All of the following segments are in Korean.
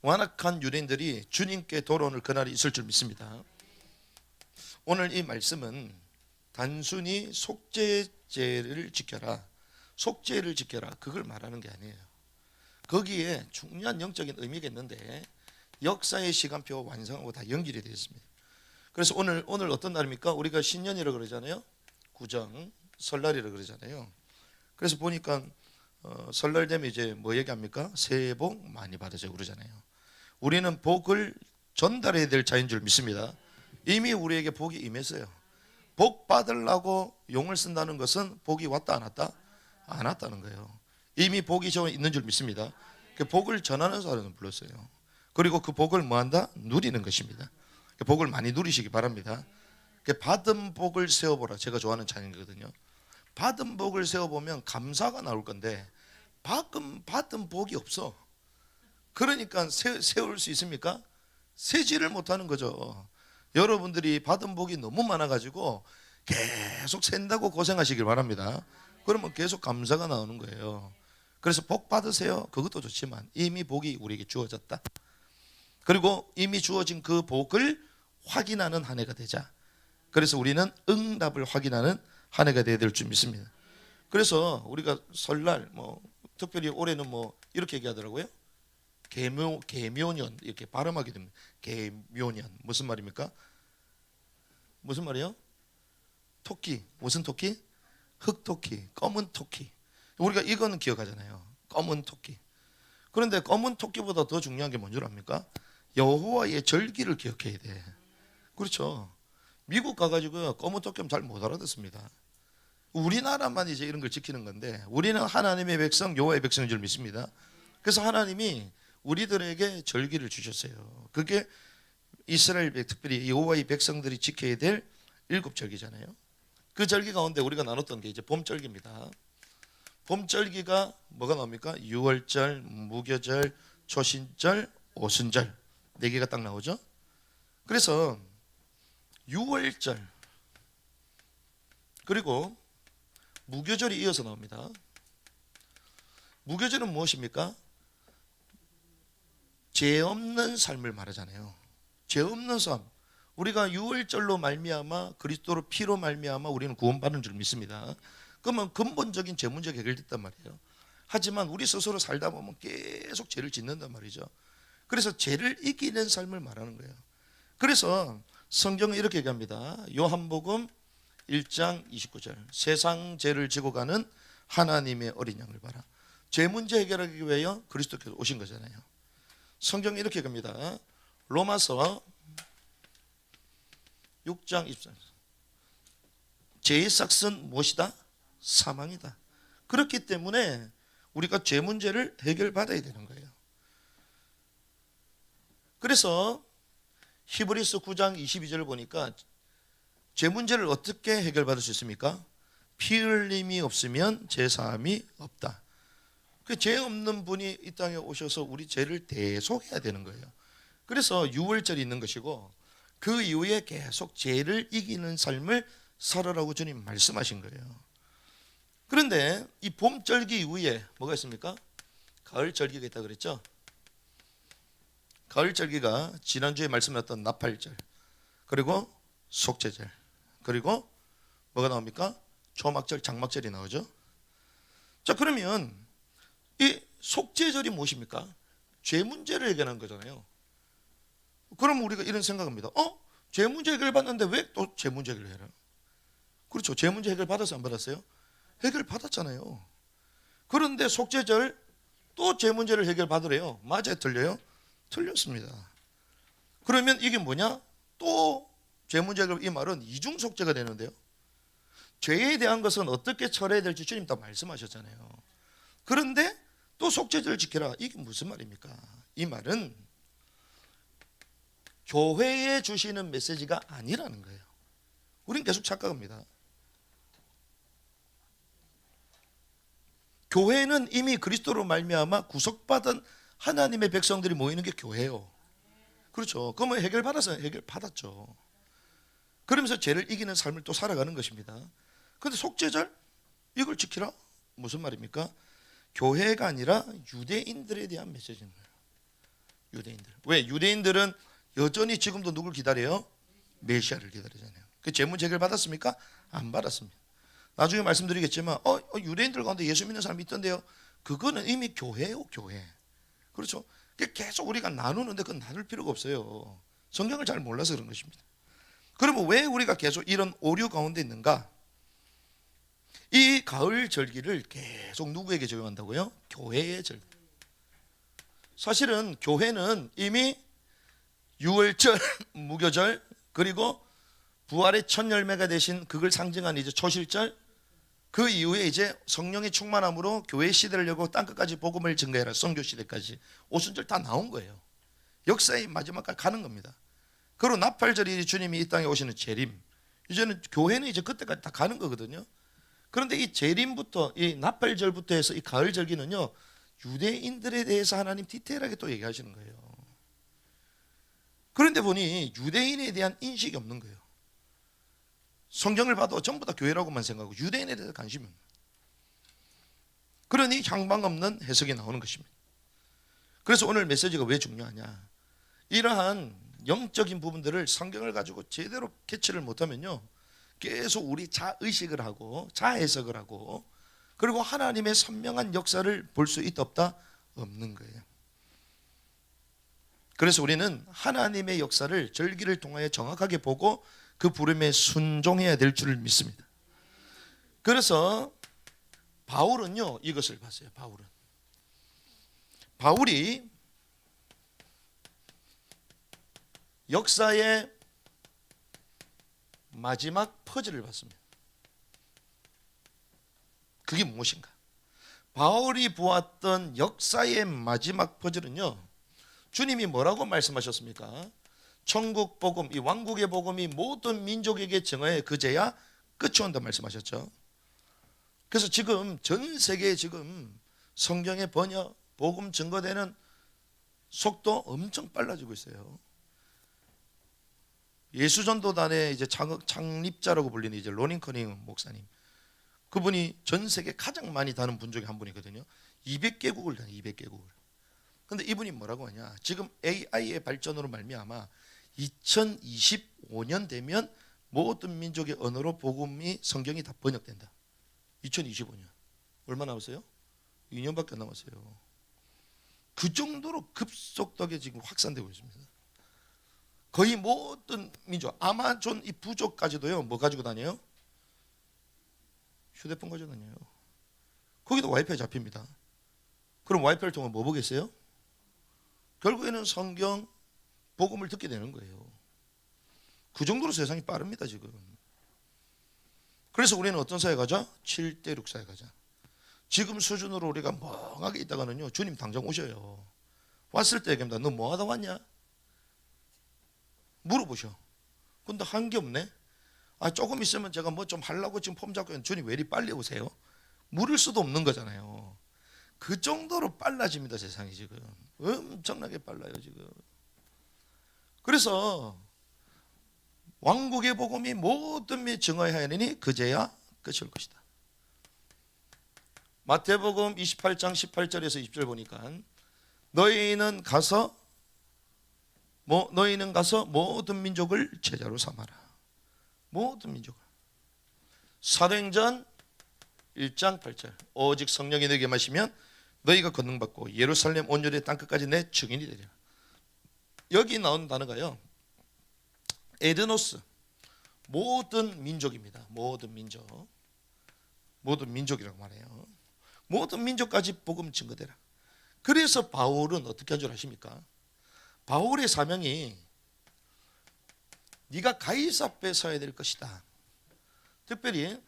완악한 유대인들이 주님께 돌아오는 그날이 있을 줄 믿습니다. 오늘 이 말씀은 단순히 속죄제를 지켜라, 속죄를 지켜라, 그걸 말하는 게 아니에요. 거기에 중요한 영적인 의미가 있는데 역사의 시간표 완성하고 다 연결이 되어 있습니다. 그래서 오늘 어떤 날입니까? 우리가 신년이라고 그러잖아요. 구정, 설날이라고 그러잖아요. 그래서 보니까 설날 되면 이제 뭐 얘기합니까? 새해 복 많이 받으세요 그러잖아요. 우리는 복을 전달해야 될 자인 줄 믿습니다. 이미 우리에게 복이 임했어요. 복 받으려고 용을 쓴다는 것은 복이 왔다 안 왔다? 안 왔다는 거예요. 이미 복이 저 있는 줄 믿습니다. 그 복을 전하는 사람을 불렀어요. 그리고 그 복을 뭐한다? 누리는 것입니다. 그 복을 많이 누리시기 바랍니다. 그 받은 복을 세워보라. 제가 좋아하는 찬양이거든요. 받은 복을 세워보면 감사가 나올 건데 받은 복이 없어. 그러니까 세울 수 있습니까? 세지를 못하는 거죠. 여러분들이 받은 복이 너무 많아가지고 계속 센다고 고생하시길 바랍니다. 그러면 계속 감사가 나오는 거예요. 그래서 복 받으세요. 그것도 좋지만 이미 복이 우리에게 주어졌다. 그리고 이미 주어진 그 복을 확인하는 한 해가 되자. 그래서 우리는 응답을 확인하는 한 해가 되어야 될 줄 믿습니다. 그래서 우리가 설날 특별히 올해는 이렇게 얘기하더라고요. 개묘년 이렇게 발음하게 됩니다. 개묘년 무슨 말입니까? 무슨 말이에요? 토끼. 무슨 토끼? 흑토끼, 검은 토끼. 우리가 이거는 기억하잖아요. 검은 토끼. 그런데 검은 토끼보다 더 중요한 게 뭔 줄 압니까? 여호와의 절기를 기억해야 돼. 그렇죠. 미국 가가지고 검은 토끼는 잘 못 알아듣습니다. 우리나라만 이제 이런 걸 지키는 건데 우리는 하나님의 백성, 여호와의 백성인 줄 믿습니다. 그래서 하나님이 우리들에게 절기를 주셨어요. 그게 이스라엘 특별히 여호와의 백성들이 지켜야 될 7절기잖아요. 그 절기 가운데 우리가 나눴던 게 이제 봄절기입니다. 봄절기가 뭐가 나옵니까? 유월절, 무교절, 초신절, 오순절 4개가 딱 나오죠. 그래서 유월절 그리고 무교절이 이어서 나옵니다. 무교절은 무엇입니까? 죄 없는 삶을 말하잖아요. 죄 없는 삶. 우리가 유월절로 말미암아 그리스도로 피로 말미암아 우리는 구원받는 줄 믿습니다. 그러면 근본적인 죄 문제가 해결됐단 말이에요. 하지만 우리 스스로 살다 보면 계속 죄를 짓는단 말이죠. 그래서 죄를 이기는 삶을 말하는 거예요. 그래서 성경은 이렇게 얘기합니다. 요한복음 1장 29절 세상 죄를 지고 가는 하나님의 어린 양을 봐라. 죄 문제 해결하기 위하여 그리스도께서 오신 거잖아요. 성경이 이렇게 얘기합니다. 로마서 6장 24절 죄의 삭은 무엇이다? 사망이다. 그렇기 때문에 우리가 죄 문제를 해결받아야 되는 거예요. 그래서 히브리서 9장 22절을 보니까 죄 문제를 어떻게 해결받을 수 있습니까? 피 흘림이 없으면 죄 사함이 없다. 그 죄 없는 분이 이 땅에 오셔서 우리 죄를 대속해야 되는 거예요. 그래서 유월절이 있는 것이고 그 이후에 계속 죄를 이기는 삶을 살아라고 주님 말씀하신 거예요. 그런데 이 봄절기 이후에 뭐가 있습니까? 가을절기가 있다고 그랬죠. 가을절기가 지난주에 말씀드렸던 나팔절 그리고 속죄절 그리고 뭐가 나옵니까? 초막절, 장막절이 나오죠. 자, 그러면 이 속죄절이 무엇입니까? 죄 문제를 해결하는 거잖아요. 그럼 우리가 이런 생각합니다. 죄 문제 해결받는데 왜 또 죄 문제 해결해요? 그렇죠. 죄 문제 해결 받았어요? 안 받았어요? 해결 받았잖아요. 그런데 속죄절 또 죄 문제를 해결 받으래요. 맞아요? 틀려요? 틀렸습니다. 그러면 이게 뭐냐? 또 죄 문제 해결, 이 말은 이중 속죄가 되는데요. 죄에 대한 것은 어떻게 처리해야 될지 주님 다 말씀하셨잖아요. 그런데 또 속죄절을 지켜라. 이게 무슨 말입니까? 이 말은 교회에 주시는 메시지가 아니라는 거예요. 우린 계속 착각합니다. 교회는 이미 그리스도로 말미암아 구속받은 하나님의 백성들이 모이는 게 교회예요. 그렇죠. 그러면 해결받아서 해결받았죠. 그러면서 죄를 이기는 삶을 또 살아가는 것입니다. 그런데 속죄절 이걸 지키라? 무슨 말입니까? 교회가 아니라 유대인들에 대한 메시지인 거예요. 유대인들. 왜? 유대인들은 여전히 지금도 누굴 기다려요? 메시아를 기다리잖아요. 그 재문 해결 받았습니까? 안 받았습니다. 나중에 말씀드리겠지만 유대인들 가운데 예수 믿는 사람이 있던데요. 그거는 이미 교회예요, 교회. 그렇죠? 계속 우리가 나누는데 그건 나눌 필요가 없어요. 성경을 잘 몰라서 그런 것입니다. 그러면 왜 우리가 계속 이런 오류 가운데 있는가? 이 가을 절기를 계속 누구에게 적용한다고요? 교회의 절기. 사실은 교회는 이미 유월절, 무교절, 그리고 부활의 첫 열매가 되신 그걸 상징하는 이제 초실절, 그 이후에 이제 성령의 충만함으로 교회 시대를 열고 땅끝까지 복음을 증거해라, 선교 시대까지 오순절 다 나온 거예요. 역사의 마지막까지 가는 겁니다. 그리고 나팔절이 주님이 이 땅에 오시는 재림, 이제는 교회는 이제 그때까지 다 가는 거거든요. 그런데 이 재림부터 이 나팔절부터 해서 이 가을절기는요, 유대인들에 대해서 하나님 디테일하게 또 얘기하시는 거예요. 그런데 보니 유대인에 대한 인식이 없는 거예요. 성경을 봐도 전부 다 교회라고만 생각하고 유대인에 대해서 관심이 없는 거예요. 그러니 향방 없는 해석이 나오는 것입니다. 그래서 오늘 메시지가 왜 중요하냐, 이러한 영적인 부분들을 성경을 가지고 제대로 캐치를 못하면요, 계속 우리 자의식을 하고 자해석을 하고, 그리고 하나님의 선명한 역사를 볼 수 있다 없다? 없는 거예요. 그래서 우리는 하나님의 역사를 절기를 통하여 정확하게 보고 그 부름에 순종해야 될 줄을 믿습니다. 그래서 바울은요, 이것을 봤어요. 바울이 역사의 마지막 퍼즐을 봤습니다. 그게 무엇인가? 바울이 보았던 역사의 마지막 퍼즐은요, 주님이 뭐라고 말씀하셨습니까? 천국 복음, 이 왕국의 복음이 모든 민족에게 증거해 그제야 끝이 온다 말씀하셨죠. 그래서 지금 전 세계에 지금 성경의 번역, 복음 증거되는 속도 엄청 빨라지고 있어요. 예수전도단의 이제 창립자라고 불리는 이제 로닌 커닝 목사님, 그분이 전 세계 가장 많이 다는 분 중에 한 분이거든요. 200개국을 다녀요. 200개국을. 근데 이분이 뭐라고 하냐, 지금 AI의 발전으로 말미암아 2025년 되면 모든 민족의 언어로 복음이, 성경이 다 번역된다. 2025년 얼마 남았어요? 2년밖에 안 남았어요. 그 정도로 급속도하게 지금 확산되고 있습니다. 거의 모든 민족, 아마존 이 부족까지도요, 뭐 가지고 다녀요? 휴대폰 가지고 다녀요. 거기도 와이파이 잡힙니다. 그럼 와이파이를 통해 뭐 보겠어요? 결국에는 성경 복음을 듣게 되는 거예요. 그 정도로 세상이 빠릅니다 지금. 그래서 우리는 어떤 사회 가자? 7대6 사회 가자. 지금 수준으로 우리가 멍하게 있다가는요, 주님 당장 오셔요. 왔을 때 얘기합니다. 너 뭐 하다 왔냐? 물어보셔. 근데 한 게 없네. 조금 있으면 제가 뭐 좀 하려고 지금 폼 잡고 있는데 주님 왜 이리 빨리 오세요? 물을 수도 없는 거잖아요. 그 정도로 빨라집니다 세상이 지금. 엄청나게 빨라요 지금. 그래서 왕국의 복음이 모든 미 증거해야 하느니 그제야 끝이 올 것이다. 마태복음 28장 18절에서 20절 보니까 너희는 가서 모든 민족을 제자로 삼아라. 모든 민족을. 사도행전 1장 8절 오직 성령이 너에게 마시면 너희가 권능받고 예루살렘 온 유대 땅끝까지 내 증인이 되리라. 여기 나온 단어가요, 에드노스, 모든 민족입니다. 모든 민족이라고 말해요. 모든 민족까지 복음 증거되라. 그래서 바울은 어떻게 한 줄 아십니까? 바울의 사명이 네가 가이사 앞에 서야 될 것이다. 특별히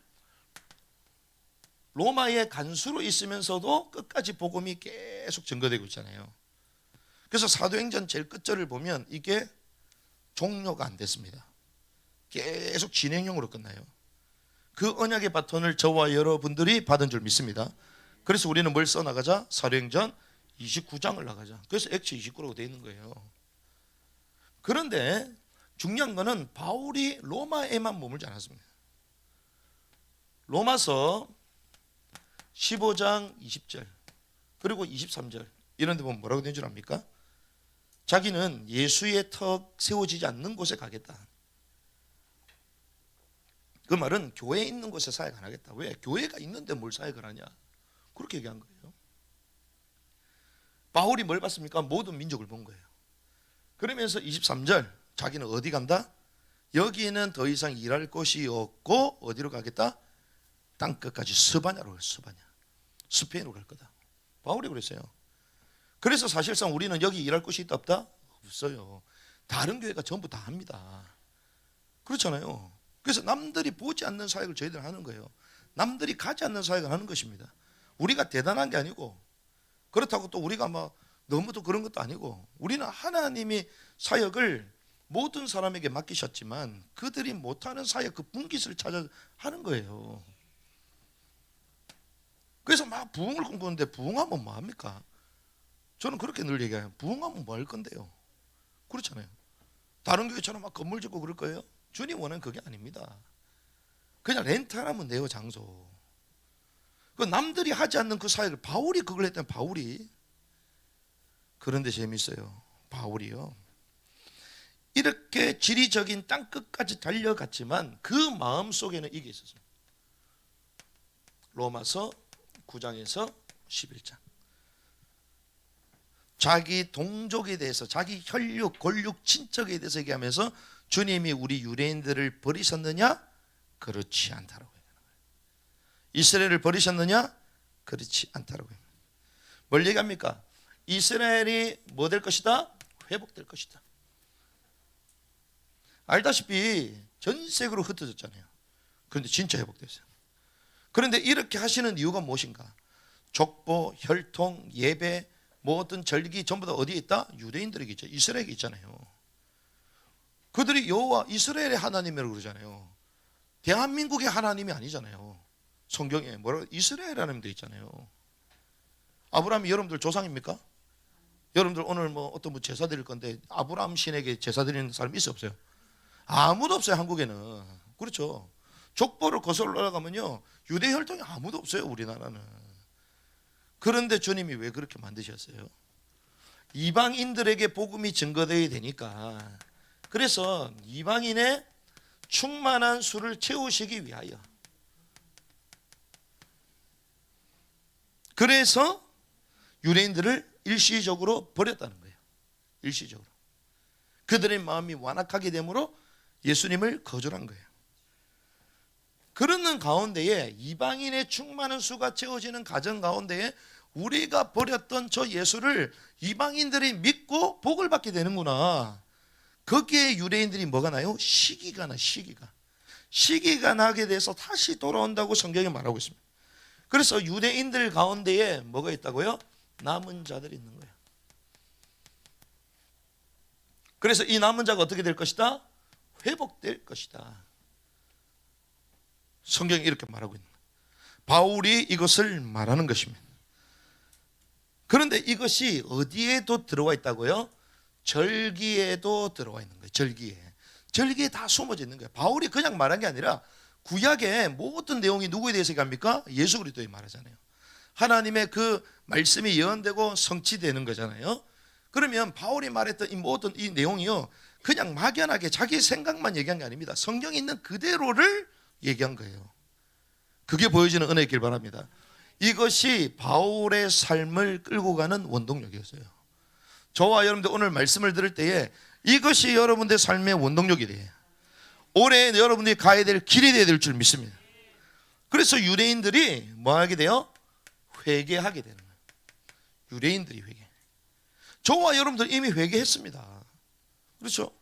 로마의 간수로 있으면서도 끝까지 복음이 계속 증거되고 있잖아요. 그래서 사도행전 제일 끝절을 보면 이게 종료가 안 됐습니다. 계속 진행형으로 끝나요. 그 언약의 바톤을 저와 여러분들이 받은 줄 믿습니다. 그래서 우리는 뭘 써나가자? 사도행전 29장을 나가자. 그래서 액체 29라고 되어 있는 거예요. 그런데 중요한 거는 바울이 로마에만 머물지 않았습니다. 로마서 15장 20절 그리고 23절 이런 데 보면 뭐라고 되는 줄 압니까? 자기는 예수의 턱 세워지지 않는 곳에 가겠다. 그 말은 교회에 있는 곳에 사역 안 하겠다. 왜? 교회가 있는데 뭘 사역을 하냐? 그렇게 얘기한 거예요. 바울이 뭘 봤습니까? 모든 민족을 본 거예요. 그러면서 23절, 자기는 어디 간다? 여기는 더 이상 일할 곳이 없고 어디로 가겠다? 땅끝까지 스바냐로 갈, 스바냐, 스페인으로 갈 거다. 바울이 그랬어요. 그래서 사실상 우리는 여기 일할 곳이 있다 없다? 없어요. 다른 교회가 전부 다 합니다. 그렇잖아요. 그래서 남들이 보지 않는 사역을 저희들은 하는 거예요. 남들이 가지 않는 사역을 하는 것입니다. 우리가 대단한 게 아니고, 그렇다고 또 우리가 막 너무 또 그런 것도 아니고, 우리는 하나님이 사역을 모든 사람에게 맡기셨지만 그들이 못하는 사역, 그 분깃을 찾아 하는 거예요. 그래서 막 부흥을 꿈꾸는데 부흥하면 뭐 합니까? 저는 그렇게 늘 얘기해요. 부흥하면 뭐 할 건데요? 그렇잖아요. 다른 교회처럼 막 건물 짓고 그럴 거예요? 주님 원하는 그게 아닙니다. 그냥 렌탈하면 돼요, 장소. 그 남들이 하지 않는 그 사역을 바울이 그걸 했다면, 바울이. 그런데 재밌어요. 바울이요, 이렇게 지리적인 땅끝까지 달려갔지만 그 마음 속에는 이게 있었어요. 로마서 9장에서 11장. 자기 동족에 대해서, 자기 혈육, 골육, 친척에 대해서 얘기하면서 주님이 우리 유대인들을 버리셨느냐? 그렇지 않다라고 얘기하는 거예요. 이스라엘을 버리셨느냐? 그렇지 않다라고 얘기합니다. 뭘 얘기합니까? 이스라엘이 뭐 될 것이다? 회복될 것이다. 알다시피 전 세계로 흩어졌잖아요. 그런데 진짜 회복됐어요. 그런데 이렇게 하시는 이유가 무엇인가? 족보, 혈통, 예배, 모든 절기 전부 다 어디에 있다? 유대인들에게 있죠. 이스라엘에 있잖아요. 그들이 여호와 이스라엘의 하나님이라고 그러잖아요. 대한민국의 하나님이 아니잖아요. 성경에 뭐라고? 이스라엘 하나님 되어 있잖아요. 아브라함이 여러분들 조상입니까? 여러분들 오늘 뭐 어떤 분 제사 드릴 건데 아브라함 신에게 제사 드리는 사람 있어요, 없어요? 아무도 없어요, 한국에는. 그렇죠. 족보를 거슬러 올라가면요, 유대 혈통이 아무도 없어요, 우리나라는. 그런데 주님이 왜 그렇게 만드셨어요? 이방인들에게 복음이 증거되어야 되니까. 그래서 이방인의 충만한 수를 채우시기 위하여, 그래서 유대인들을 일시적으로 버렸다는 거예요. 일시적으로. 그들의 마음이 완악하게 되므로 예수님을 거절한 거예요. 그러는 가운데에, 이방인의 충만한 수가 채워지는 가정 가운데에 우리가 버렸던 저 예수를 이방인들이 믿고 복을 받게 되는구나. 거기에 유대인들이 뭐가 나요? 시기가 나, 시기가 나게 돼서 다시 돌아온다고 성경이 말하고 있습니다. 그래서 유대인들 가운데에 뭐가 있다고요? 남은 자들이 있는 거예요. 그래서 이 남은 자가 어떻게 될 것이다? 회복될 것이다. 성경이 이렇게 말하고 있는 거예요. 바울이 이것을 말하는 것입니다. 그런데 이것이 어디에도 들어와 있다고요? 절기에도 들어와 있는 거예요. 절기에 다 숨어져 있는 거예요. 바울이 그냥 말한 게 아니라 구약의 모든 내용이 누구에 대해서 얘기합니까? 예수 그리스도에 말하잖아요. 하나님의 그 말씀이 예언되고 성취되는 거잖아요. 그러면 바울이 말했던 이 모든 이 내용이요, 그냥 막연하게 자기 생각만 얘기한 게 아닙니다. 성경에 있는 그대로를 얘기한 거예요. 그게 보여지는 은혜이길 바랍니다. 이것이 바울의 삶을 끌고 가는 원동력이었어요. 저와 여러분들 오늘 말씀을 들을 때에 이것이 여러분들의 삶의 원동력이 돼요. 올해 여러분들이 가야 될 길이 되어야 될 줄 믿습니다. 그래서 유대인들이 뭐 하게 돼요? 회개하게 되는 거예요. 유대인들이 회개. 저와 여러분들 이미 회개했습니다. 그렇죠?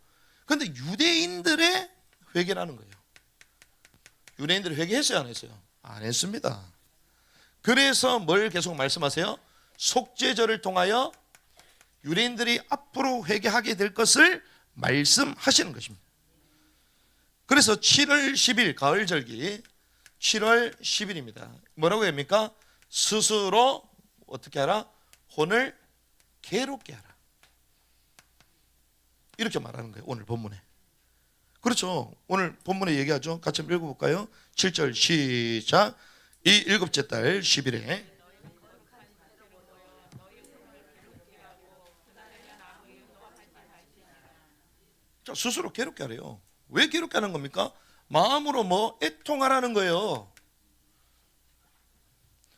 그런데 유대인들의 회개라는 거예요. 유대인들이 회개했어요, 안 했어요? 안 했습니다. 그래서 뭘 계속 말씀하세요? 속죄절을 통하여 유대인들이 앞으로 회개하게 될 것을 말씀하시는 것입니다. 그래서 7월 10일 가을절기 7월 10일입니다. 뭐라고 합니까? 스스로 어떻게 하라? 혼을 괴롭게 하라. 이렇게 말하는 거예요, 오늘 본문에. 그렇죠. 오늘 본문에 얘기하죠. 같이 한번 읽어볼까요? 7절 시작. 이 일곱째 달 10일에 자, 스스로 괴롭게 하래요. 왜 괴롭게 하는 겁니까? 마음으로 뭐 애통하라는 거예요.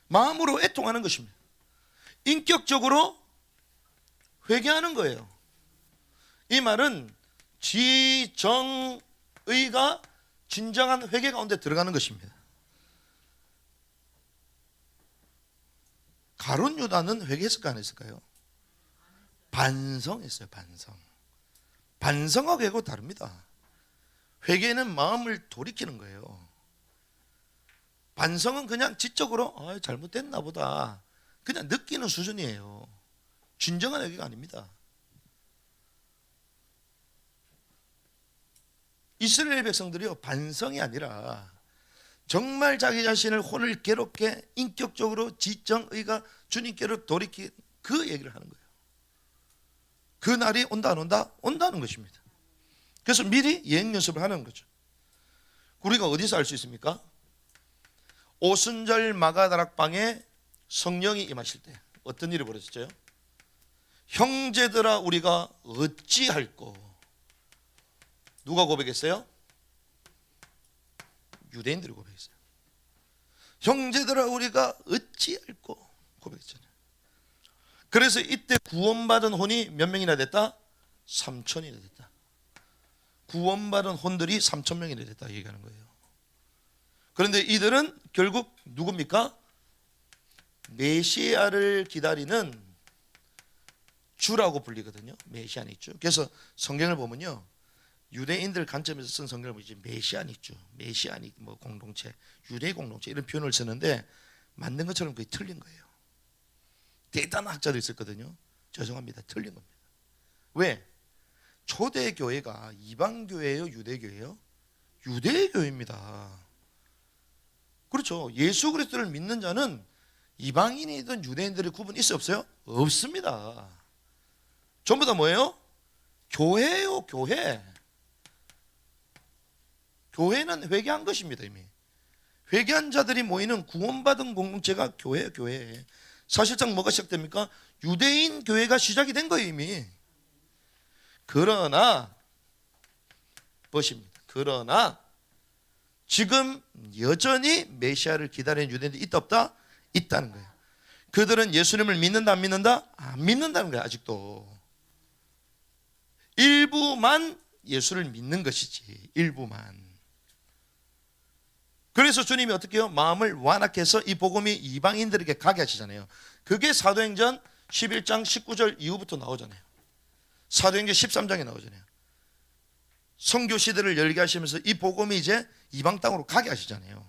마음으로 애통하는 것입니다. 인격적으로 회개하는 거예요. 이 말은 지정의가 진정한 회개 가운데 들어가는 것입니다. 가룟 유다는 회개했을까 안 했을까요? 반성했어요. 반성하고 회개하고 다릅니다. 회개는 마음을 돌이키는 거예요. 반성은 그냥 지적으로 잘못됐나 보다 그냥 느끼는 수준이에요. 진정한 회개가 아닙니다. 이스라엘 백성들이요, 반성이 아니라 정말 자기 자신을 혼을 괴롭게 인격적으로 지정의가 주님께로 돌이킨 그 얘기를 하는 거예요. 그 날이 온다 안 온다? 온다는 것입니다. 그래서 미리 예행 연습을 하는 거죠. 우리가 어디서 알 수 있습니까? 오순절 마가다락방에 성령이 임하실 때 어떤 일이 벌어졌죠? 형제들아 우리가 어찌할꼬? 누가 고백했어요? 유대인들이 고백했어요. 형제들아 우리가 어찌할꼬? 고백했잖아요. 그래서 이때 구원받은 혼이 몇 명이나 됐다? 3천이나 됐다. 구원받은 혼들이 3천 명이나 됐다 얘기하는 거예요. 그런데 이들은 결국 누굽니까? 메시아를 기다리는 주라고 불리거든요. 메시아닉 주. 그래서 성경을 보면요, 유대인들 관점에서 쓴 성경을 보면 메시아닉 주, 메시아닉 뭐 공동체, 유대 공동체 이런 표현을 쓰는데 만든 것처럼 거의 틀린 거예요. 대단한 학자도 있었거든요. 죄송합니다. 틀린 겁니다. 왜? 초대 교회가 이방 교회예요, 유대 교회예요? 유대 교회입니다. 그렇죠. 예수 그리스도를 믿는 자는 이방인이든 유대인들의 구분이 있어요, 없어요? 없습니다. 전부 다 뭐예요? 교회예요, 교회. 교회는 회개한 것입니다. 이미 회개한 자들이 모이는 구원받은 공동체가 교회예요, 교회. 사실상 뭐가 시작됩니까? 유대인 교회가 시작이 된 거예요, 이미. 그러나 보십니다. 그러나 지금 여전히 메시아를 기다리는 유대인들이 있다 없다? 있다는 거예요. 그들은 예수님을 믿는다 안 믿는다? 안 믿는다는 거예요. 아직도 일부만 예수를 믿는 것이지, 일부만. 그래서 주님이 어떻게 해요? 마음을 완악해서 이 복음이 이방인들에게 가게 하시잖아요. 그게 사도행전 11장 19절 이후부터 나오잖아요. 사도행전 13장에 나오잖아요. 선교 시대를 열게 하시면서 이 복음이 이제 이방 땅으로 가게 하시잖아요.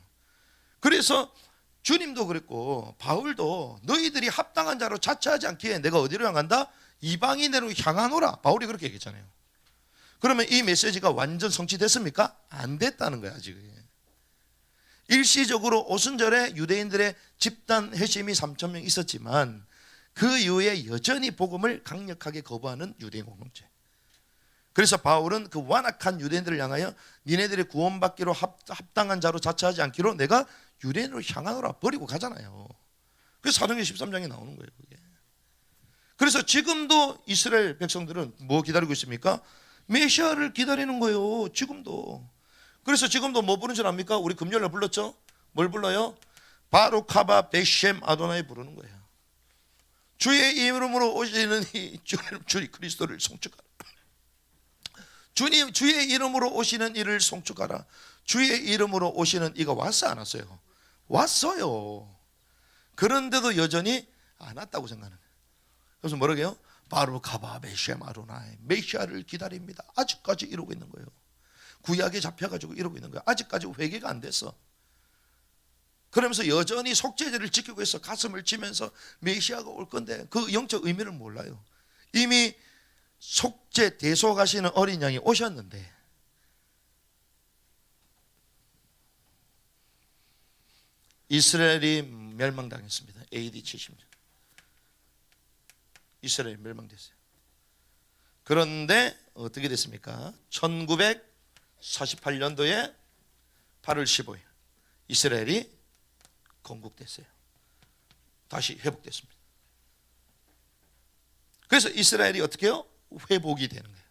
그래서 주님도 그랬고 바울도 너희들이 합당한 자로 자처하지 않기에 내가 어디로 향한다? 이방인으로 향하노라. 바울이 그렇게 얘기했잖아요. 그러면 이 메시지가 완전 성취됐습니까? 안 됐다는 거야, 아직. 일시적으로 오순절에 유대인들의 집단 회심이 3천 명 있었지만 그 이후에 여전히 복음을 강력하게 거부하는 유대인 공동체. 그래서 바울은 그 완악한 유대인들을 향하여 니네들이 구원받기로 합당한 자로 자처하지 않기로 내가 유대인으로 향하노라 버리고 가잖아요. 그래서 사도행전 13장에 나오는 거예요, 그게. 그래서 지금도 이스라엘 백성들은 뭐 기다리고 있습니까? 메시아를 기다리는 거예요, 지금도. 그래서 지금도 뭐 부르는 줄 압니까? 우리 금요일에 불렀죠? 뭘 불러요? 바루카바 베셴 아도나이 부르는 거예요. 주의 이름으로 오시는 이 주님 그리스도를 송축하라. 주님, 주의 이름으로 오시는 이를 송축하라. 주의 이름으로 오시는 이가 왔어 안 왔어요? 왔어요. 그런데도 여전히 안 왔다고 생각하는 거예요. 그래서 뭐라고 해요? 바루카바 베셴 아도나이, 메시아를 기다립니다. 아직까지 이러고 있는 거예요. 구약에 잡혀가지고 이러고 있는 거야. 아직까지 회개가 안 됐어. 그러면서 여전히 속죄제를 지키고 있어. 가슴을 치면서 메시아가 올 건데 그 영적 의미를 몰라요. 이미 속죄 대속하시는 어린 양이 오셨는데 이스라엘이 멸망당했습니다. AD 70년 이스라엘이 멸망됐어요. 그런데 어떻게 됐습니까? 1948년도에 8월 15일 이스라엘이 건국됐어요. 다시 회복됐습니다. 그래서 이스라엘이 어떻게 해요? 회복이 되는 거예요.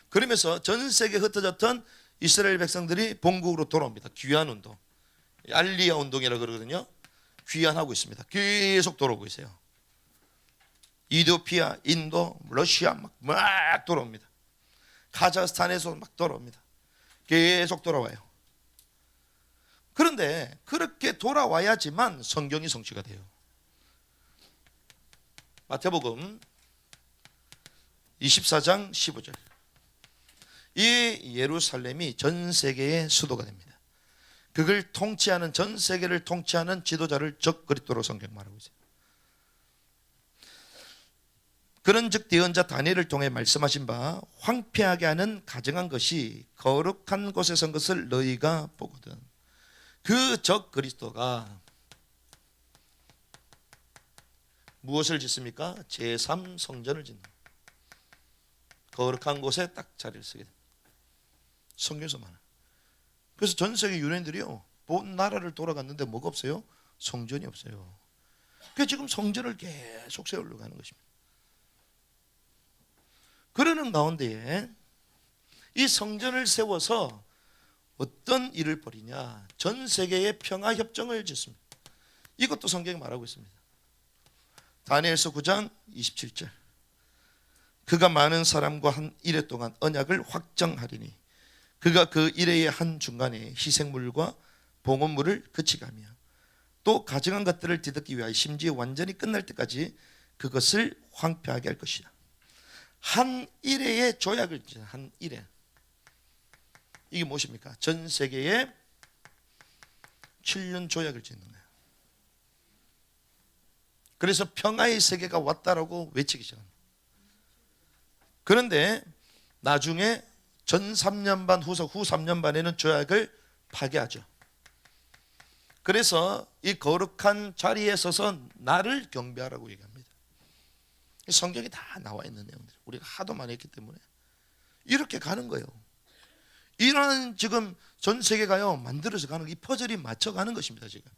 그러면서 전 세계에 흩어졌던 이스라엘 백성들이 본국으로 돌아옵니다. 귀환 운동, 알리야 운동이라고 그러거든요. 귀환하고 있습니다. 계속 돌아오고 있어요. 이디오피아, 인도, 러시아 막 돌아옵니다. 카자흐스탄에서 막 돌아옵니다. 계속 돌아와요. 그런데 그렇게 돌아와야지만 성경이 성취가 돼요. 마태복음 24장 15절. 이 예루살렘이 전 세계의 수도가 됩니다. 그걸 통치하는, 전 세계를 통치하는 지도자를 적그리스도로 성경 말하고 있어요. 그런즉 예언자 다니엘을 통해 말씀하신 바 황폐하게 하는 가증한 것이 거룩한 곳에 선 것을 너희가 보거든. 그 적그리스도가 무엇을 짓습니까? 제3성전을 짓는, 거룩한 곳에 딱 자리를 쓰게 됩니다. 성경에서 말해요. 그래서 전 세계 유대인들이요, 본 나라를 돌아갔는데 뭐가 없어요? 성전이 없어요. 그래서 지금 성전을 계속 세우려고 하는 것입니다. 그러는 가운데에 이 성전을 세워서 어떤 일을 벌이냐? 전 세계의 평화협정을 짓습니다. 이것도 성경이 말하고 있습니다. 다니엘서 9장 27절. 그가 많은 사람과 한 이레 동안 언약을 확정하리니 그가 그 이레의 한 중간에 희생물과 봉헌물을 그치게 하며 또 가증한 것들을 뒤덮기 위하여 심지어 완전히 끝날 때까지 그것을 황폐하게 할 것이다. 한 이레의 조약을 짓는, 한 이레. 이게 무엇입니까? 전 세계에 7년 조약을 짓는 거예요. 그래서 평화의 세계가 왔다라고 외치기 시작합니다. 그런데 나중에 전 3년 반, 후 3년 반에는 조약을 파괴하죠. 그래서 이 거룩한 자리에 서서 나를 경배하라고 얘기합니다. 성경이 다 나와 있는 내용들, 우리가 하도 많이 했기 때문에 이렇게 가는 거예요. 이런 지금 전 세계가요 만들어서 가는, 이 퍼즐이 맞춰가는 것입니다. 지금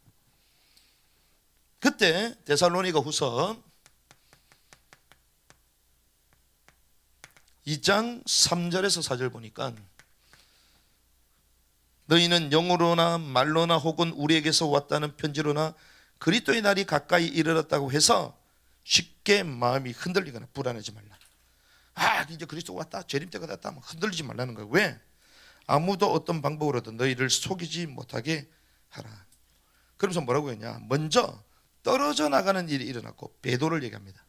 그때 데살로니가 후서 2장 3절에서 4절 보니까 너희는 영으로나 말로나 혹은 우리에게서 왔다는 편지로나 그리스도의 날이 가까이 이르렀다고 해서 쉽게 마음이 흔들리거나 불안하지 말라. 이제 그리스도가 왔다, 재림 때가 됐다, 흔들리지 말라는 거예요. 왜? 아무도 어떤 방법으로든 너희를 속이지 못하게 하라. 그러면서 뭐라고 했냐? 먼저 떨어져 나가는 일이 일어났고, 배도를 얘기합니다.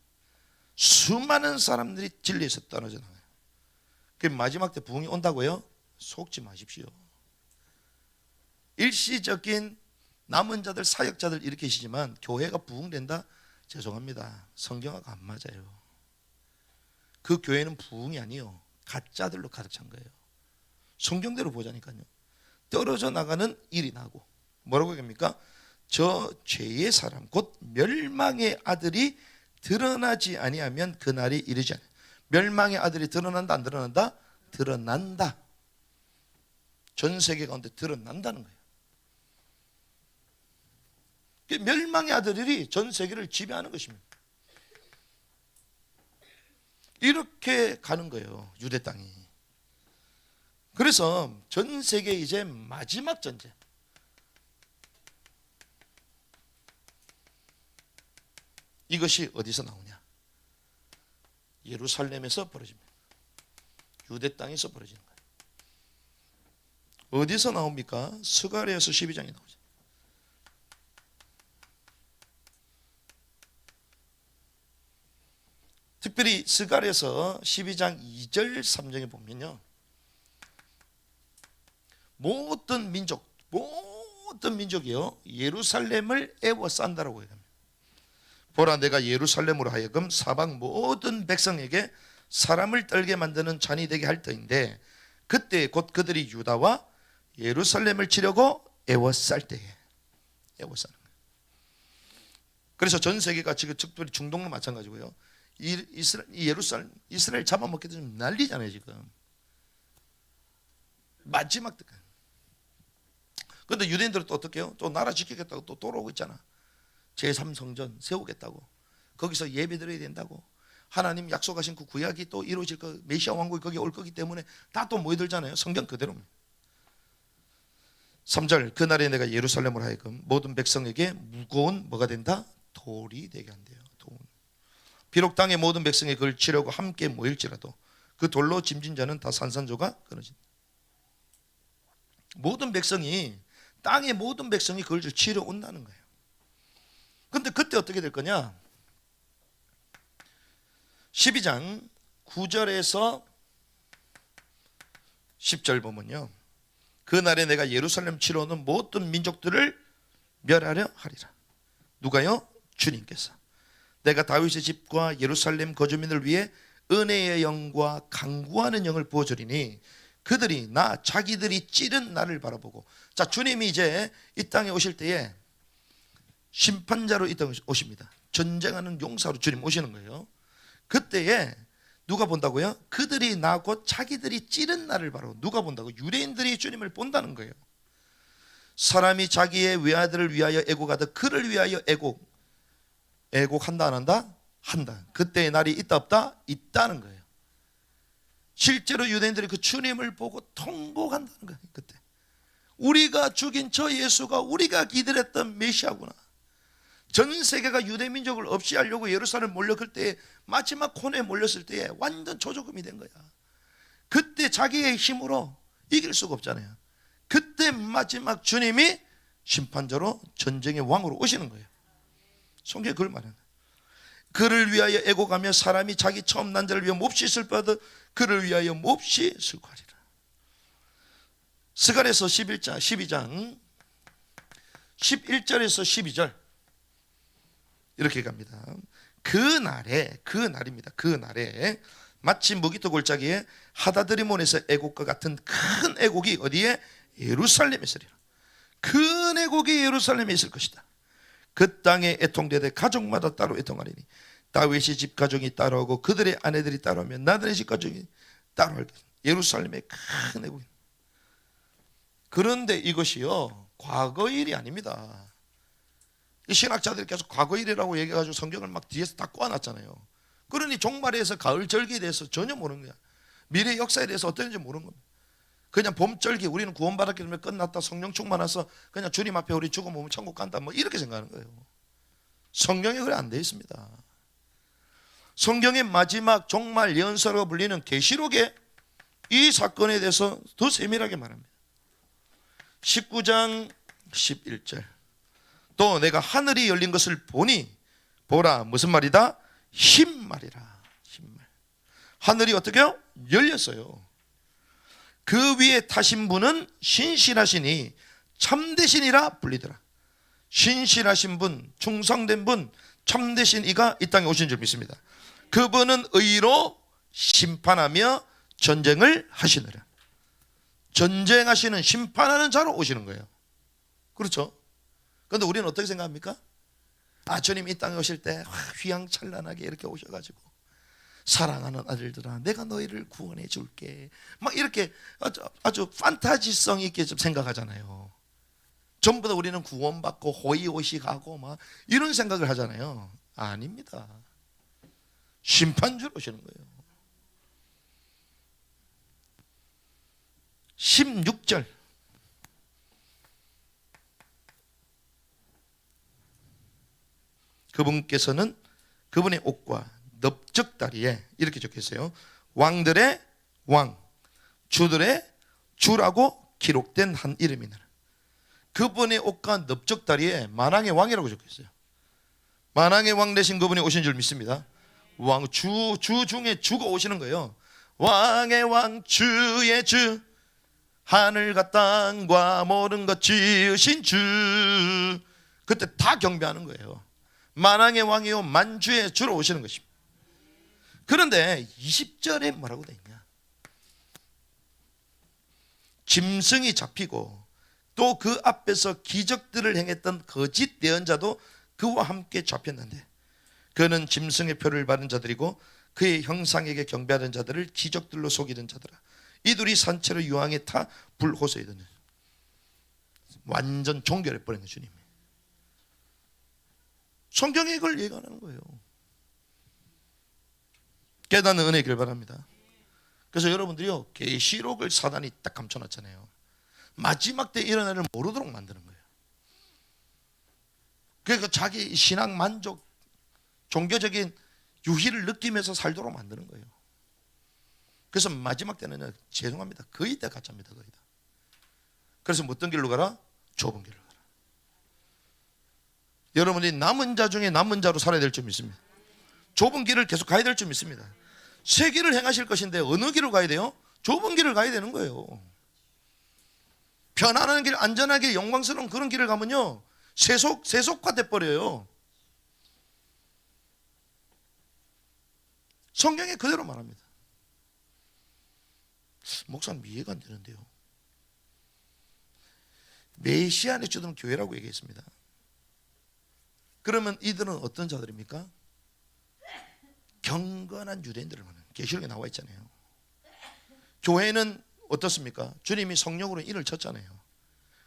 수많은 사람들이 진리에서 떨어져 나가요. 그 마지막 때 부흥이 온다고요? 속지 마십시오. 일시적인 남은 자들, 사역자들 일으키시지만 교회가 부흥된다? 죄송합니다. 성경하고 안 맞아요. 그 교회는 부흥이 아니요, 가짜들로 가득 찬 거예요. 성경대로 보자니까요. 떨어져 나가는 일이 나고, 뭐라고 얘기합니까? 저 죄의 사람 곧 멸망의 아들이 드러나지 아니하면 그날이 이르지 않아요. 멸망의 아들이 드러난다, 안 드러난다? 드러난다. 전 세계 가운데 드러난다는 거예요. 멸망의 아들이 전 세계를 지배하는 것입니다. 이렇게 가는 거예요, 유대 땅이. 그래서 전 세계 이제 마지막 전쟁, 이것이 어디서 나오냐? 예루살렘에서 벌어집니다. 유대 땅에서 벌어지는 거예요. 어디서 나옵니까? 스가랴서 12장에 나오죠. 특별히 스가랴서 12장 2절 3절에 보면요, 모든 민족이요 예루살렘을 애워싼다라고 얘기합니다. 보라, 내가 예루살렘으로 하여금 사방 모든 백성에게 사람을 떨게 만드는 잔이 되게 할 터인데 그때 곧 그들이 유다와 예루살렘을 치려고 애워쌀 때에, 애워싸는 거예요. 그래서 전 세계가 지금 특별히 중동도 마찬가지고요, 이스라엘 잡아먹게 되면 난리잖아요 지금. 마지막 때까지. 그런데 유대인들은 또 어떻게 해요? 또 나라 지키겠다고 또 돌아오고 있잖아. 제3성전 세우겠다고, 거기서 예배 드려야 된다고, 하나님 약속하신 그 구약이 또 이루어질 거, 메시아 왕국이 거기 올 거기 때문에 다 또 모여들잖아요. 성경 그대로입니다. 3절, 그날에 내가 예루살렘을 하여금 모든 백성에게 무거운 뭐가 된다? 돌이 되게 한대요. 돌. 비록 땅의 모든 백성이 그걸 치려고 함께 모일지라도 그 돌로 짐진 자는 다 산산조각 끊어진다. 모든 백성이, 땅의 모든 백성이 그걸 치러 온다는 거예요. 근데 그때 어떻게 될 거냐? 12장 9절에서 10절 보면요, 그날에 내가 예루살렘 치러 오는 모든 민족들을 멸하려 하리라. 누가요? 주님께서. 내가 다윗의 집과 예루살렘 거주민을 위해 은혜의 영과 강구하는 영을 부어주리니 그들이 나 자기들이 찌른 나를 바라보고. 자, 주님이 이제 이 땅에 오실 때에 심판자로 이 땅에 오십니다. 전쟁하는 용사로 주님 오시는 거예요. 그때에 누가 본다고요? 그들이 나 곧 자기들이 찌른 나를 바라보고. 누가 본다고? 유대인들이 주님을 본다는 거예요. 사람이 자기의 외아들을 위하여 애곡하듯 그를 위하여 애곡한다 안 한다? 한다. 그때의 날이 있다 없다? 있다는 거예요. 실제로 유대인들이 그 주님을 보고 통곡한다는 거예요. 그때 우리가 죽인 저 예수가 우리가 기다렸던 메시아구나. 전 세계가 유대 민족을 없이 하려고 예루살렘 몰려 그때 마지막 코너에 몰렸을 때에 완전 조조금이 된 거야. 그때 자기의 힘으로 이길 수가 없잖아요. 그때 마지막 주님이 심판자로 전쟁의 왕으로 오시는 거예요. 성경에 그걸 말하는 거예요. 그를 위하여 애곡하며 사람이 자기 처음 난 자를 위해 몹시 슬퍼하듯 그를 위하여 몹시 슬퍼하리라. 스가랴서 12장 11절에서 12절 이렇게 갑니다. 그날입니다. 그날에 마치 무기토 골짜기에 하다드리몬에서 애곡과 같은 큰 애곡이 어디에? 예루살렘에 있으리라. 큰 애곡이 예루살렘에 있을 것이다. 그 땅에 애통되되 가족마다 따로 애통하리니 다윗의 집 가족이 따라오고 그들의 아내들이 따라오면 나들의 집 가족이 따라올 것이다. 예루살렘의 큰 애곡. 그런데 이것이요 과거 일이 아닙니다. 이 신학자들이 계속 과거 일이라고 얘기해가지고 성경을 막 뒤에서 다 꼬아놨잖아요. 그러니 종말에서 가을 절기에 대해서 전혀 모르는 거야. 미래 역사에 대해서 어떤지 모르는 겁니다. 그냥 봄절기 우리는 구원받았기 때문에 끝났다, 성령 충만해서 그냥 주님 앞에 우리 죽어보면 천국 간다, 뭐 이렇게 생각하는 거예요. 성경에 그래 안 되어 있습니다. 성경의 마지막 종말 예언서라고 불리는 계시록에 이 사건에 대해서 더 세밀하게 말합니다. 19장 11절, 또 내가 하늘이 열린 것을 보니 보라 무슨 말이다? 흰말이라. 흰말. 하늘이 어떻게요? 열렸어요. 그 위에 타신 분은 신실하시니 참되시니라 불리더라. 신실하신 분, 충성된 분, 참되신 이가 이 땅에 오신 줄 믿습니다. 그분은 의로 심판하며 전쟁을 하시느라. 전쟁하시는 심판하는 자로 오시는 거예요. 그렇죠? 그런데 우리는 어떻게 생각합니까? 아, 주님 이 땅에 오실 때 휘황찬란하게 이렇게 오셔가지고 사랑하는 아들들아 내가 너희를 구원해 줄게 막 이렇게 아주 판타지성 있게 좀 생각하잖아요. 전부 다 우리는 구원받고 호의호식하고 막 이런 생각을 하잖아요. 아닙니다. 심판주로 오시는 거예요. 16절, 그분께서는 그분의 옷과 넓적다리에 이렇게 적혀있어요. 왕들의 왕, 주들의 주라고 기록된 한 이름이니라. 그분의 옷과 넓적다리에 만왕의 왕이라고 적혀있어요. 만왕의 왕 되신 그분이 오신 줄 믿습니다. 왕, 주 중에 주가 오시는 거예요. 왕의 왕, 주의 주, 하늘과 땅과 모든 것 지으신 주. 그때 다 경배하는 거예요. 만왕의 왕이요 만주의 주로 오시는 것입니다. 그런데 20절에 뭐라고 되어 있냐? 짐승이 잡히고 또 그 앞에서 기적들을 행했던 거짓 예언자도 그와 함께 잡혔는데 그는 짐승의 표를 받은 자들이고 그의 형상에게 경배하는 자들을 기적들로 속이는 자들아. 이들이 산채로 유황에 타 불호소에 드는. 완전 종결해 버리는 주님. 성경에 이걸 얘기하는 거예요. 깨닫는 은혜길 바랍니다. 그래서 여러분들이요, 계시록을 사단이 딱 감춰놨잖아요. 마지막 때 일어날 일을 모르도록 만드는 거예요. 그러니까 자기 신앙 만족, 종교적인 유희를 느끼면서 살도록 만드는 거예요. 그래서 마지막 때는 죄송합니다, 거의 다 가짜입니다. 거의 다. 그래서 어떤 길로 가라? 좁은 길로 가라. 여러분이 남은 자 중에 남은 자로 살아야 될 줄 믿습니다. 좁은 길을 계속 가야 될 줄 믿습니다. 새 길을 행하실 것인데 어느 길을 가야 돼요? 좁은 길을 가야 되는 거예요. 편안한 길, 안전하게 영광스러운 그런 길을 가면요, 세속화 돼버려요. 성경에 그대로 말합니다. 목사님 이해가 안 되는데요. 메시아의 주들은 교회라고 얘기했습니다. 그러면 이들은 어떤 자들입니까? 경건한 유대인들을 말하는, 계시록에 나와 있잖아요. 교회는 어떻습니까? 주님이 성령으로 인을 쳤잖아요.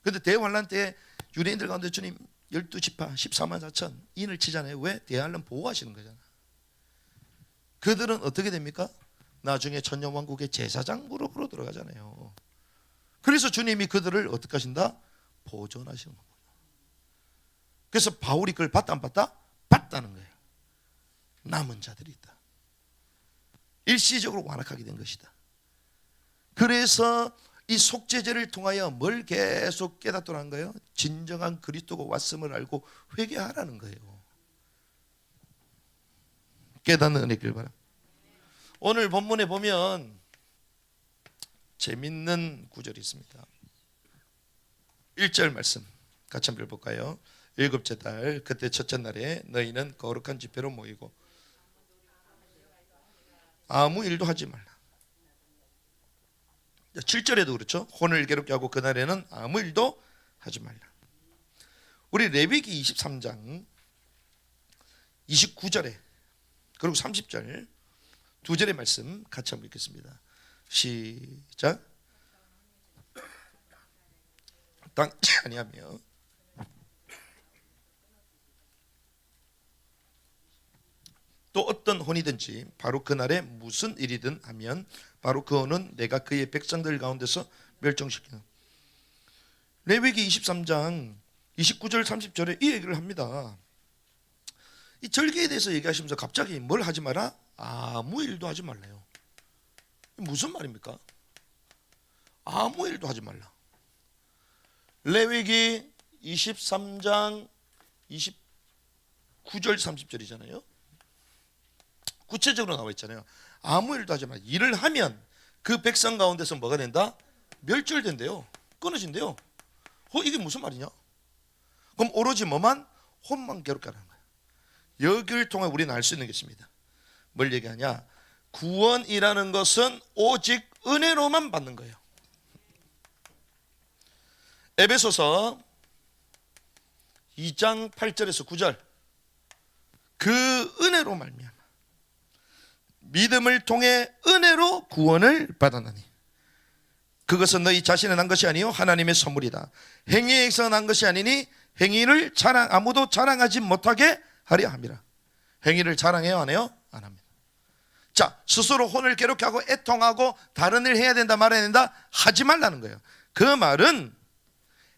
그런데 대환란 때 유대인들 가운데 주님 12지파 14만 4천 인을 치잖아요. 왜? 대환란 보호하시는 거잖아요. 그들은 어떻게 됩니까? 나중에 천년왕국의 제사장 무릎으로 들어가잖아요. 그래서 주님이 그들을 어떻게 하신다? 보존하시는 거예요. 그래서 바울이 그걸 봤다 안 봤다? 봤다는 거예요. 남은 자들이 있다. 일시적으로 완악하게 된 것이다. 그래서 이 속죄제를 통하여 뭘 계속 깨닫도록 한 거예요? 진정한 그리스도가 왔음을 알고 회개하라는 거예요. 깨닫는 은혜길 바랍니다. 오늘 본문에 보면 재밌는 구절이 있습니다. 1절 말씀 같이 한번 읽어볼까요? 일곱째 달 그때 첫째 날에 너희는 거룩한 집회로 모이고 아무 일도 하지 말라. 7절에도 그렇죠. 혼을 괴롭게 하고 그날에는 아무 일도 하지 말라. 우리 레위기 23장 29절에 그리고 30절 두 절의 말씀 같이 한번 읽겠습니다. 시작. 땅지 아니하며 또 어떤 혼이든지 바로 그날에 무슨 일이든 하면 바로 그 혼은 내가 그의 백성들 가운데서 멸종시키는. 레위기 23장 29절 30절에 이 얘기를 합니다. 이 절기에 대해서 얘기하시면서 갑자기 뭘 하지 마라? 아무 일도 하지 말래요. 무슨 말입니까? 아무 일도 하지 말라. 레위기 23장 29절 30절이잖아요. 구체적으로 나와 있잖아요. 아무 일도 하지 말라. 일을 하면 그 백성 가운데서 뭐가 된다? 멸절된대요. 끊어진대요. 이게 무슨 말이냐? 그럼 오로지 뭐만? 혼만 괴롭게 하는 거예요. 여기를 통해 우리는 알 수 있는 게 있습니다. 뭘 얘기하냐? 구원이라는 것은 오직 은혜로만 받는 거예요. 에베소서 2장 8절에서 9절 그 은혜로 말미암아 믿음을 통해 은혜로 구원을 받았나니 그것은 너희 자신의 난 것이 아니요 하나님의 선물이다. 행위에서 난 것이 아니니 행위를 아무도 자랑하지 못하게 하려 함이라. 행위를 자랑해요 안 해요? 안 합니다. 자, 스스로 혼을 괴롭게 하고 애통하고 다른 일 해야 된다 말아야 된다 하지 말라는 거예요. 그 말은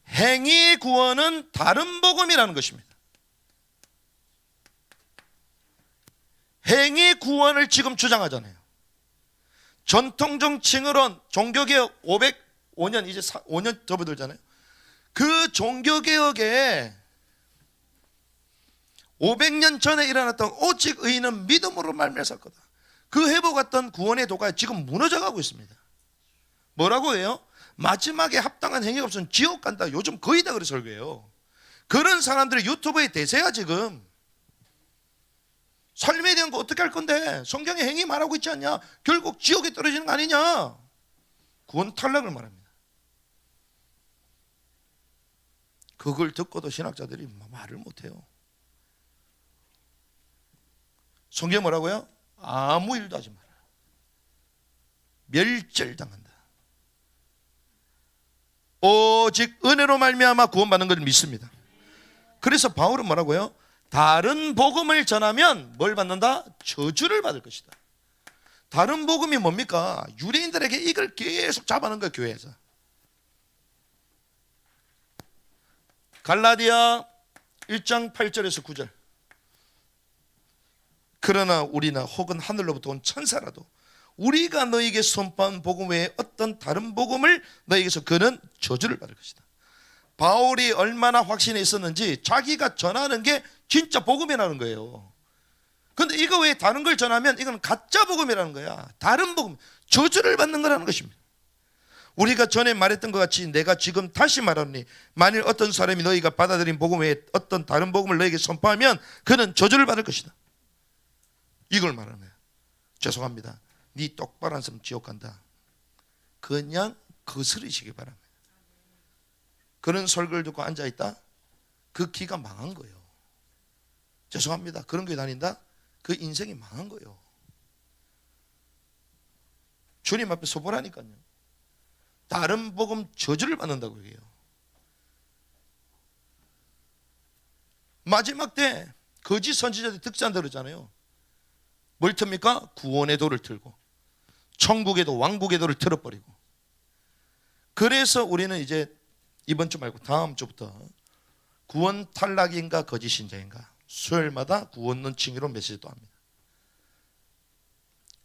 행위 구원은 다른 복음이라는 것입니다. 행위 구원을 지금 주장하잖아요. 전통적 칭으론 종교개혁 505년 이제 5년 접어들잖아요. 그 종교개혁에 500년 전에 일어났던 오직 의인은 믿음으로 말미암아 살 거다. 그 회복했던 구원의 도가 지금 무너져가고 있습니다. 뭐라고 해요? 마지막에 합당한 행위가 없으면 지옥 간다. 요즘 거의 다 그래 설교해요. 그런 사람들이 유튜브에 대세야 지금. 삶에 대한 거 어떻게 할 건데? 성경에 행위 말하고 있지 않냐? 결국 지옥에 떨어지는 거 아니냐? 구원 탈락을 말합니다. 그걸 듣고도 신학자들이 말을 못해요. 성경 뭐라고요? 아무 일도 하지 마라. 멸절당한다. 오직 은혜로 말미암아 구원받는 것을 믿습니다. 그래서 바울은 뭐라고요? 다른 복음을 전하면 뭘 받는다? 저주를 받을 것이다. 다른 복음이 뭡니까? 유대인들에게 이걸 계속 잡아놓은 거예요, 교회에서. 갈라디아 1장 8절에서 9절. 그러나 우리나 혹은 하늘로부터 온 천사라도 우리가 너에게 선포한 복음 외에 어떤 다른 복음을 너에게서 그는 저주를 받을 것이다. 바울이 얼마나 확신에 있었는지 자기가 전하는 게 진짜 복음이라는 거예요. 그런데 이거 외에 다른 걸 전하면 이건 가짜 복음이라는 거야. 다른 복음, 저주를 받는 거라는 것입니다. 우리가 전에 말했던 것 같이 내가 지금 다시 말하노니 만일 어떤 사람이 너희가 받아들인 복음 외에 어떤 다른 복음을 너에게 선포하면 그는 저주를 받을 것이다. 이걸 말하는 거야. 죄송합니다. 네 똑바로 한 사람 지옥 간다. 그냥 거스르시기 바랍니다. 그런 설교를 듣고 앉아있다? 그 기가 망한 거예요. 죄송합니다. 그런 교회 다닌다? 그 인생이 망한 거예요. 주님 앞에 서보라니까요. 다른 복음 저주를 받는다고 얘기해요. 마지막 때 거짓 선지자들이 득세한다 그러잖아요. 뭘 틉니까? 구원의 도를 틀고 천국의 도, 왕국의 도를 틀어버리고. 그래서 우리는 이제 이번 주 말고 다음 주부터 구원 탈락인가 거짓 신자인가 수요일마다 구원 런칭으로 메시지도 합니다.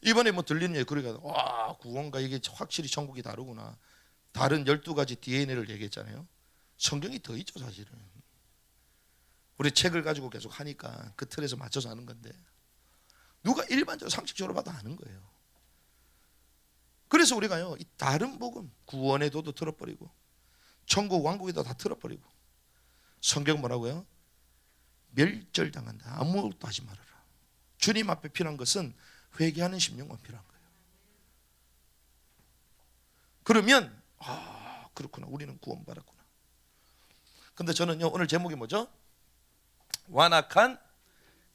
이번에 뭐 들리는 얘기 그러니까 와, 구원과 이게 확실히 천국이 다르구나. 다른 12가지 DNA를 얘기했잖아요. 성경이 더 있죠, 사실은. 우리 책을 가지고 계속 하니까 그 틀에서 맞춰서 하는 건데 누가 일반적으로 상식적으로 봐도 아는 거예요. 그래서 우리가요, 이 다른 복음, 구원의 도도 틀어버리고 천국 왕국에도 다 틀어버리고. 성경 뭐라고요? 멸절당한다. 아무것도 하지 말아라. 주님 앞에 필요한 것은 회개하는 심령만 필요한 거예요. 그러면 그렇구나, 우리는 구원받았구나. 근데 저는요, 오늘 제목이 뭐죠? 완악한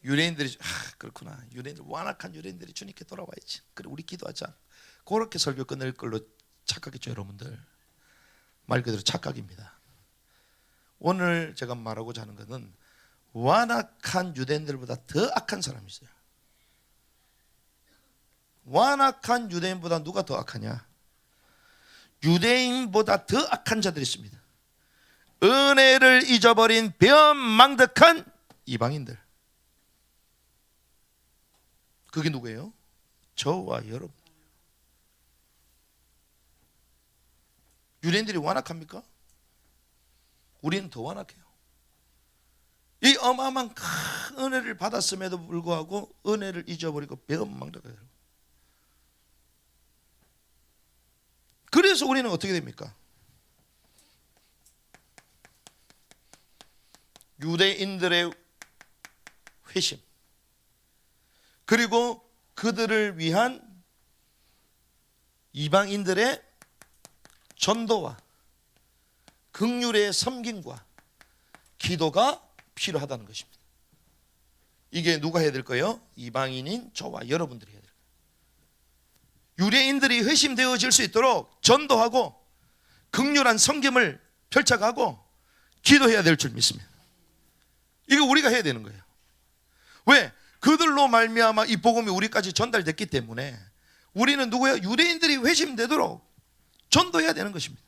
유대인들이, 그렇구나, 유대인들, 완악한 유대인들이 주님께 돌아와야지. 그래, 우리 기도하자. 그렇게 설교 끝낼 걸로 착각했죠, 여러분들. 말 그대로 착각입니다. 오늘 제가 말하고자 하는 것은 완악한 유대인들보다 더 악한 사람이 있어요. 완악한 유대인보다 누가 더 악하냐? 유대인보다 더 악한 자들이 있습니다. 은혜를 잊어버린 배은망덕한 이방인들. 그게 누구예요? 저와 여러분. 유대인들이 완악합니까? 우리는 더 완악해요. 이 어마어마한 큰 은혜를 받았음에도 불구하고 은혜를 잊어버리고 배은망덕해요. 그래서 우리는 어떻게 됩니까? 유대인들의 회심, 그리고 그들을 위한 이방인들의 전도와 긍휼의 섬김과 기도가 필요하다는 것입니다. 이게 누가 해야 될 거예요? 이방인인 저와 여러분들이 해야 될 거예요. 유대인들이 회심되어질 수 있도록 전도하고 긍휼한 섬김을 펼쳐가고 기도해야 될 줄 믿습니다. 이거 우리가 해야 되는 거예요. 왜? 그들로 말미암아 이 복음이 우리까지 전달됐기 때문에 우리는 누구예요? 유대인들이 회심되도록 전도해야 되는 것입니다.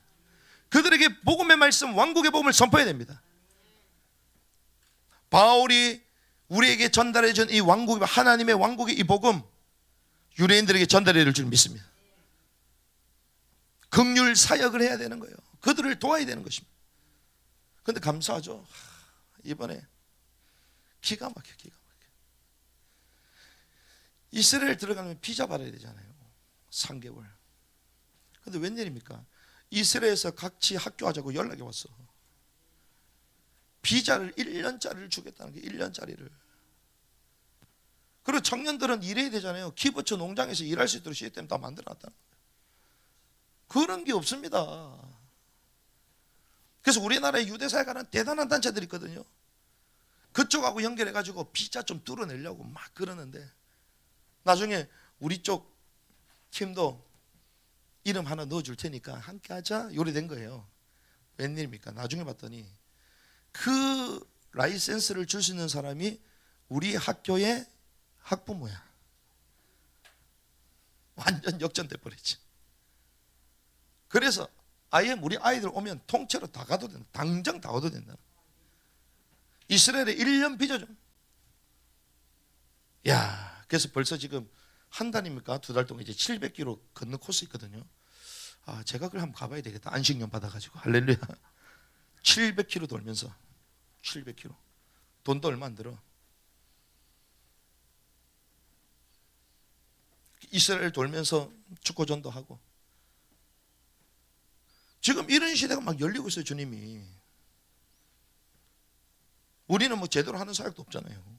그들에게 복음의 말씀, 왕국의 복음을 선포해야 됩니다. 바울이 우리에게 전달해 준 이 왕국, 하나님의 왕국의 이 복음 유대인들에게 전달해야 될 줄 믿습니다. 긍휼 사역을 해야 되는 거예요. 그들을 도와야 되는 것입니다. 그런데 감사하죠. 이번에 기가 막혀. 이스라엘 들어가면 비자 받아야 되잖아요. 3개월. 근데 웬일입니까? 이스라엘에서 같이 학교하자고 연락이 왔어. 비자를 1년짜리를 주겠다는 게 1년짜리를. 그리고 청년들은 일해야 되잖아요. 키부츠 농장에서 일할 수 있도록 시스템 다 만들어놨다는 거예요. 그런 게 없습니다. 그래서 우리나라에 유대사회가는 대단한 단체들이 있거든요. 그쪽하고 연결해가지고 비자 좀 뚫어내려고 막 그러는데 나중에 우리 쪽 팀도 이름 하나 넣어줄 테니까 함께 하자 요래 된 거예요. 웬일입니까? 나중에 봤더니 그 라이센스를 줄 수 있는 사람이 우리 학교의 학부모야. 완전 역전돼 버리지. 그래서 아예 우리 아이들 오면 통째로 다 가도 된다. 당장 다 와도 된다. 이스라엘에 1년 빚어줘. 야, 그래서 벌써 지금 한 달입니까? 2달 동안 이제 700km 걷는 코스 있거든요. 아, 제가 그걸 한번 가봐야 되겠다. 안식년 받아가지고. 할렐루야. 700km 돌면서 700km. 돈도 얼마 안 들어. 이스라엘 돌면서 축구전도 하고. 지금 이런 시대가 막 열리고 있어요, 주님이. 우리는 뭐 제대로 하는 사역도 없잖아요.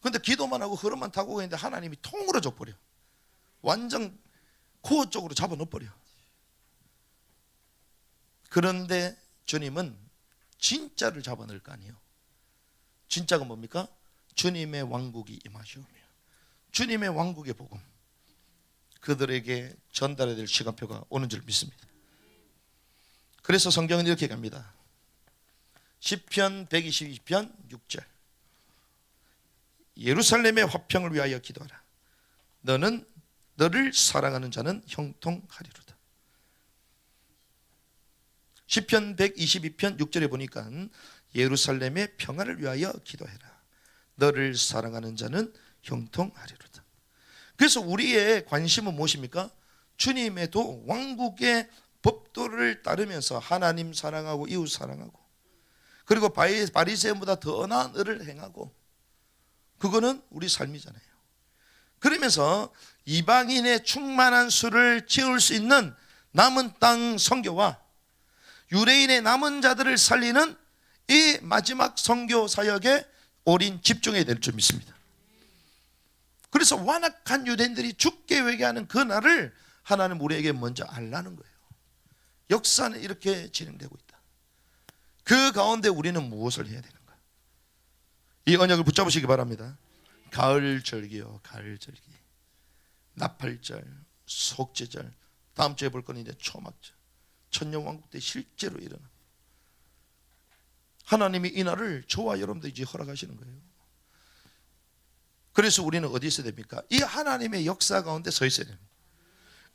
근데 기도만 하고 흐름만 타고 있는데 하나님이 통으로 줘버려. 완전 코어 쪽으로 잡아 넣어버려. 그런데 주님은 진짜를 잡아 넣을 거 아니에요. 진짜가 뭡니까? 주님의 왕국이 임하시오며 주님의 왕국의 복음 그들에게 전달해야 될 시간표가 오는 줄 믿습니다. 그래서 성경은 이렇게 갑니다. 시편 122편 6절 예루살렘의 화평을 위하여 기도하라. 너를 사랑하는 자는 형통하리로다. 시편 122편 6절에 보니까 예루살렘의 평화를 위하여 기도해라. 너를 사랑하는 자는 형통하리로다. 그래서 우리의 관심은 무엇입니까? 주님의도 왕국의 법도를 따르면서 하나님 사랑하고 이웃 사랑하고 그리고 바리새인보다 더 나은 을을 행하고 그거는 우리 삶이잖아요. 그러면서 이방인의 충만한 수를 채울 수 있는 남은 땅 선교와 유대인의 남은 자들을 살리는 이 마지막 선교 사역에 올인 집중해야 될 줄 믿습니다. 그래서 완악한 유대인들이 죽게 회개하는 그 날을 하나님 우리에게 먼저 알라는 거예요. 역사는 이렇게 진행되고 있다. 그 가운데 우리는 무엇을 해야 되는가? 이 언약을 붙잡으시기 바랍니다. 가을절기요, 가을절기, 나팔절, 속죄절, 다음 주에 볼 건 이제 초막절, 천년왕국 때 실제로 일어나. 하나님이 이 날을 저와 여러분들이 허락하시는 거예요. 그래서 우리는 어디 있어야 됩니까? 이 하나님의 역사 가운데 서 있어야 됩니다.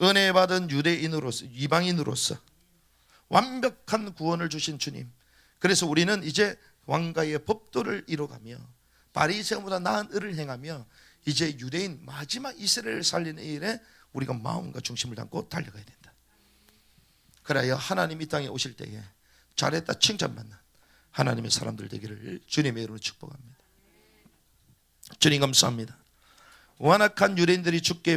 은혜 받은 유대인으로서, 이방인으로서 완벽한 구원을 주신 주님. 그래서 우리는 이제 왕가의 법도를 이뤄가며 바리새인보다 나은 을을 행하며 이제 유대인 마지막 이스라엘을 살리는 일에 우리가 마음과 중심을 담고 달려가야 된다. 그래야 하나님 이 땅에 오실 때에 잘했다 칭찬받는 하나님의 사람들 되기를 주님의 이름으로 축복합니다. 주님 감사합니다. 완악한 유대인들이 죽게